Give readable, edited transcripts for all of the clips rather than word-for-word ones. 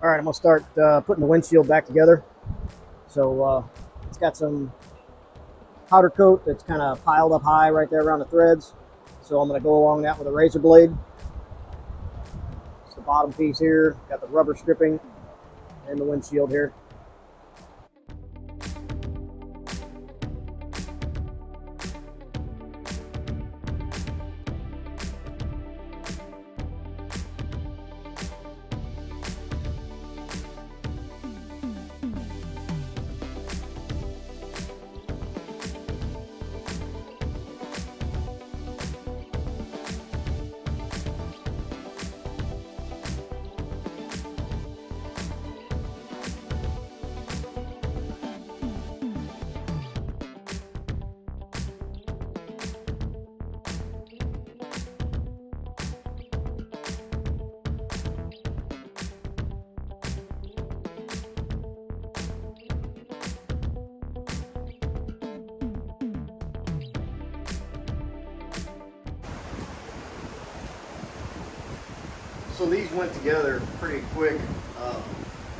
All right, I'm gonna start putting the windshield back together. So it's got some powder coat that's kind of piled up high right there around the threads. So I'm gonna go along that with a razor blade. It's the bottom piece here, got the rubber stripping and the windshield here. So these went together pretty quick.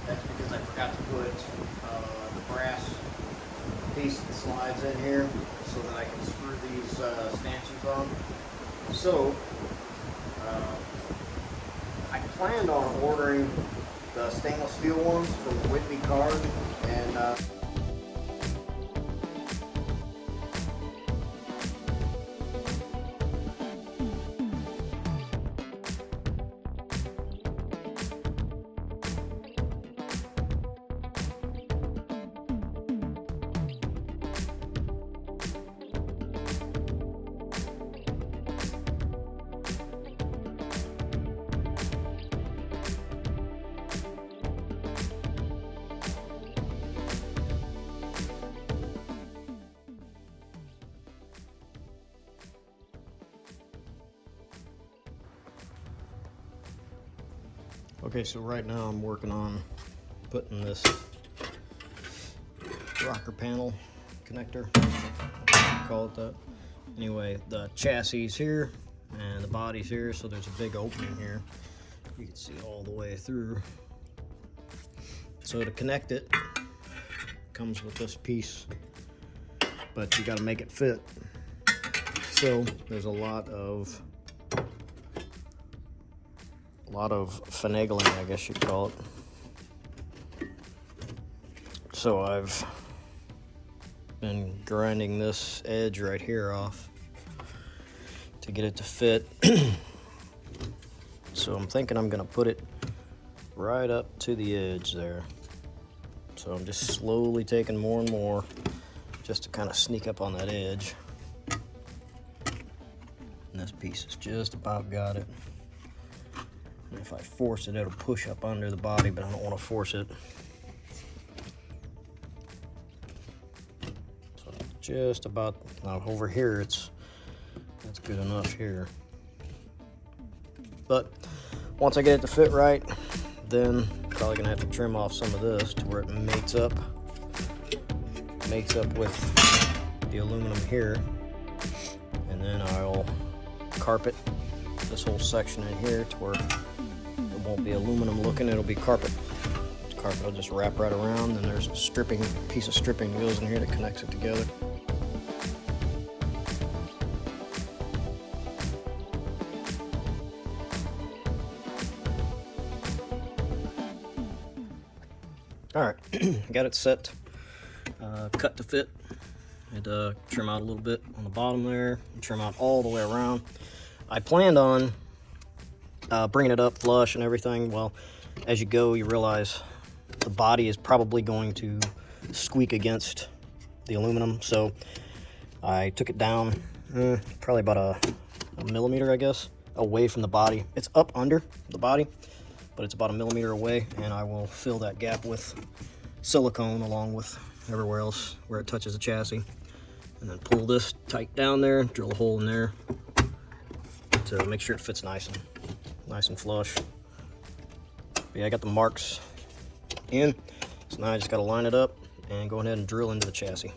That's because I forgot to put the brass piece that slides in here so that I can screw these stanchions on. So I planned on ordering the stainless steel ones from Whitney Card, and okay, so right now I'm working on putting this rocker panel connector, call it that. Anyway, the chassis is here and the body's here, so there's a big opening here. You can see all the way through. So to connect it, comes with this piece, but you got to make it fit. So there's a lot of finagling, I guess you'd call it. So I've been grinding this edge right here off to get it to fit. So I'm thinking I'm gonna put it right up to the edge there. So I'm just slowly taking more and more just to kind of sneak up on that edge. And this piece has just about got it. And if I force it, it'll push up under the body, but I don't want to force it. So just about, now over here, that's good enough here. But once I get it to fit right, then probably gonna have to trim off some of this to where it mates up with the aluminum here, and then I'll carpet this whole section in here to where it won't be aluminum looking, it'll be carpet. The carpet will just wrap right around, and there's a piece of stripping that goes in here that connects it together. All right, got it set, cut to fit. Had to trim out a little bit on the bottom there, and trim out all the way around. I planned on bringing it up flush and everything. Well, as you go, you realize the body is probably going to squeak against the aluminum, so I took it down probably about a millimeter, I guess, away from the body. It's up under the body, but it's about a millimeter away, and I will fill that gap with silicone along with everywhere else where it touches the chassis, and then pull this tight down there, drill a hole in there to make sure it fits nice and flush. But yeah, I got the marks in, so now I just got to line it up and go ahead and drill into the chassis.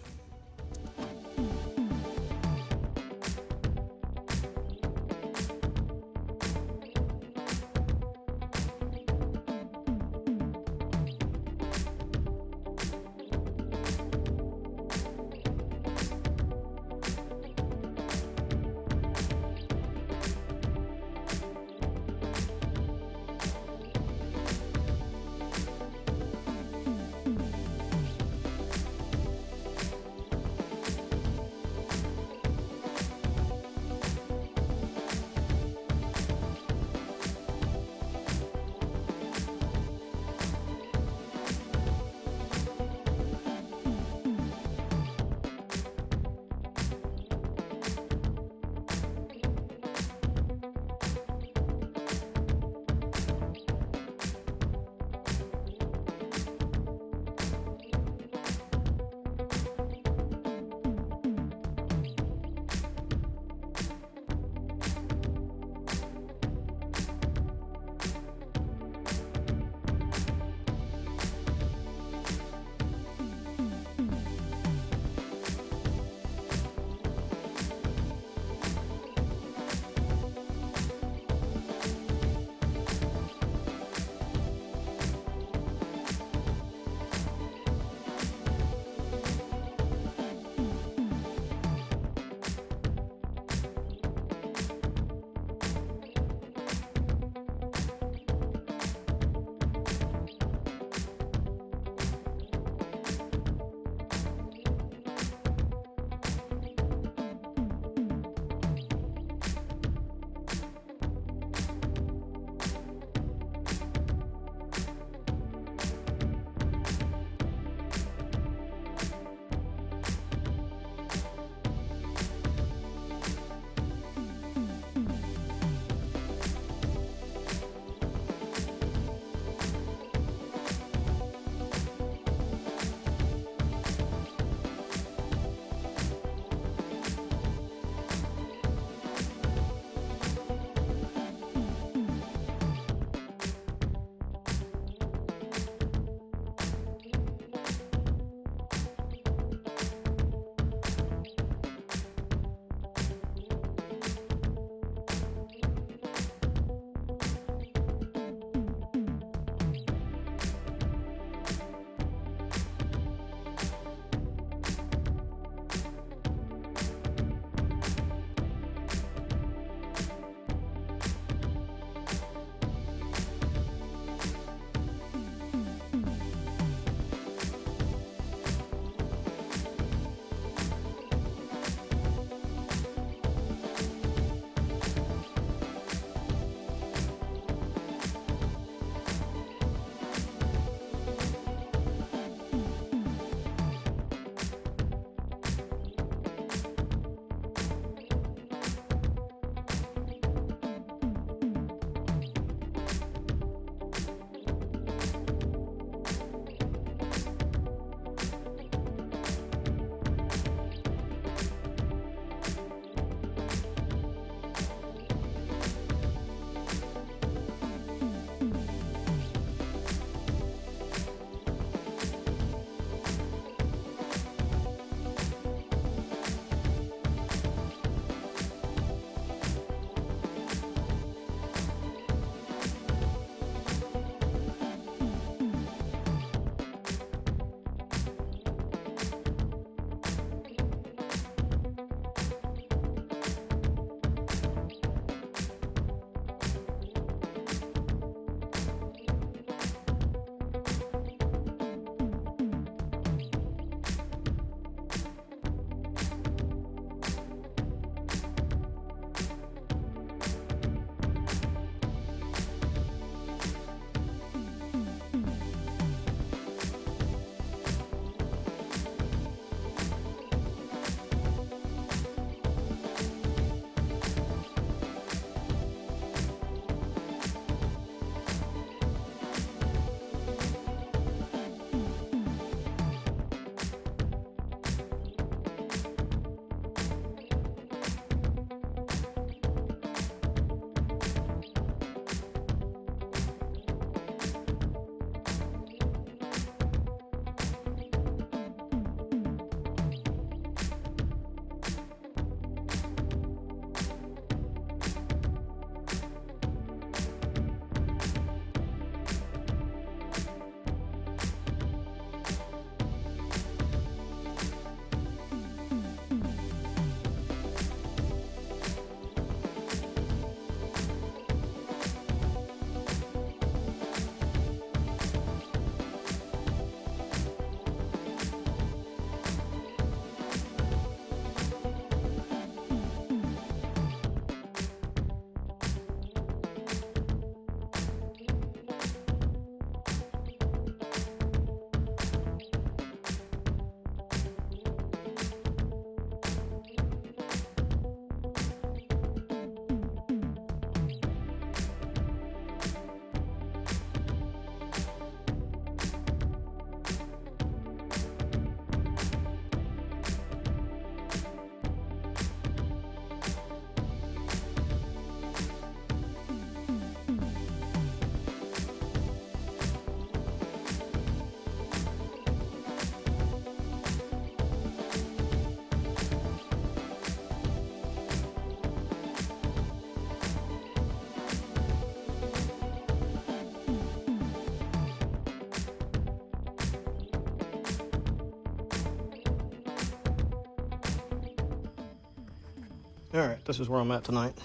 All right, this is where I'm at tonight.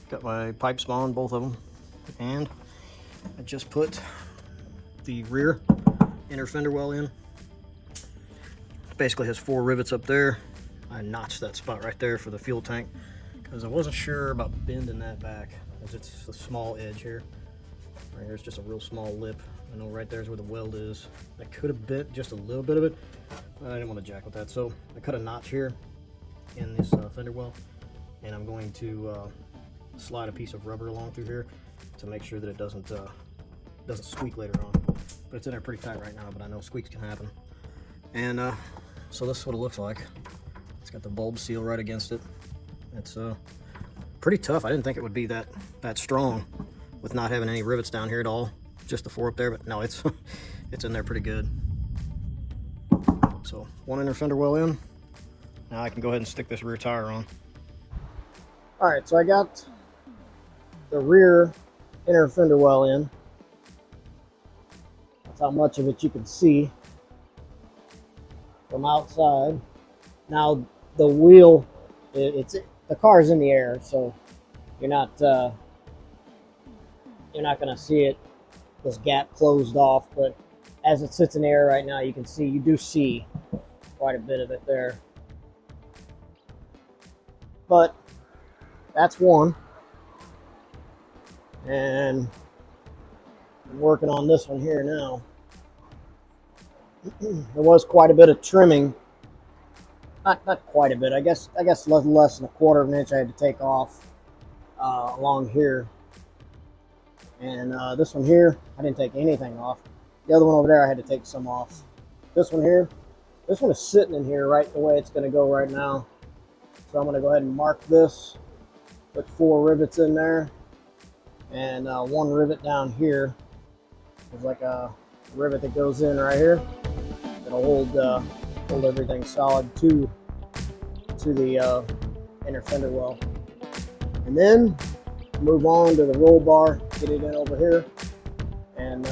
Got my pipes on, both of them, and I just put the rear inner fender well in. Basically has 4 rivets up there. I notched that spot right there for the fuel tank because I wasn't sure about bending that back, as it's a small edge here. Right here's just a real small lip. I know right there's where the weld is. I could have bent just a little bit of it, but I didn't want to jack with that. So I cut a notch here in this fender well, and I'm going to slide a piece of rubber along through here to make sure that it doesn't squeak later on. But it's in there pretty tight right now, but I know squeaks can happen. And so this is what it looks like. It's got the bulb seal right against it. It's pretty tough. I didn't think it would be that strong with not having any rivets down here at all. Just the 4 up there, but no, it's it's in there pretty good. So 1 inner fender well in. Now I can go ahead and stick this rear tire on. All right, so I got the rear inner fender well in. That's how much of it you can see from outside. Now the wheel, the car's in the air, so you're not going to see it, this gap closed off. But as it sits in the air right now, you do see quite a bit of it there. But that's one, and I'm working on this one here now. There was quite a bit of trimming. Not quite a bit. I guess less than a 1/4 of an inch I had to take off along here. And this one here, I didn't take anything off. The other one over there, I had to take some off. This one here, this one is sitting in here right the way it's going to go right now. So I'm going to go ahead and mark this. Put 4 rivets in there, and 1 rivet down here. There's like a rivet that goes in right here. It'll hold everything solid to the inner fender well. And then move on to the roll bar, get it in over here, and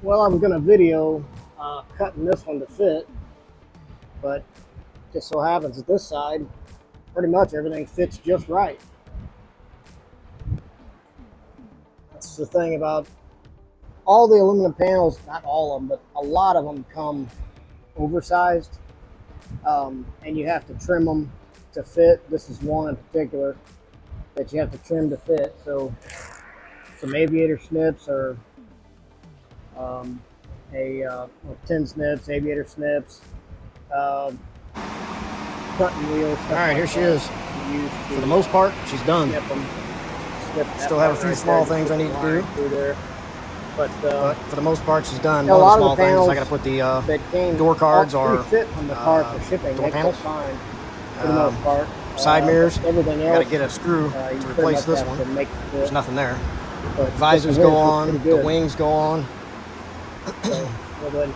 Well, I was going to video cutting this one to fit, but just so happens that this side, pretty much everything fits just right. That's the thing about all the aluminum panels, not all of them, but a lot of them come oversized, and you have to trim them to fit. This is one in particular that you have to trim to fit. So some aviator snips or tin snips, aviator snips, cutting wheels. All right, here she is. For the most part, she's done. Still have a few small things I need to do. But for the most part, she's done. A One of lot the of small the things panels I got to put the that came door cards or fit on the car for shipping. door panels. Fine for the most part. Side mirrors. Everything else, Got to get a screw to replace this one. There's nothing there. But Visors go on. The wings go on. So, well done.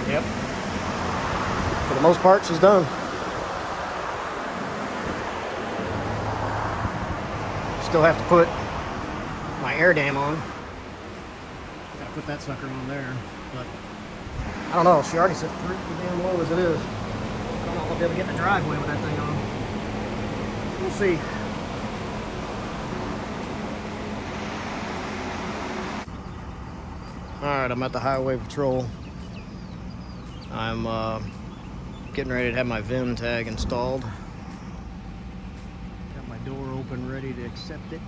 Yep. For the most part, she's done. Still have to put my air dam on. Gotta put that sucker on there, but I don't know. She already said pretty damn low as it is. I don't know if I'll be able to get in the driveway with that thing on. We'll see. All right, I'm at the highway patrol. I'm getting ready to have my VIN tag installed. Got my door open, ready to accept it.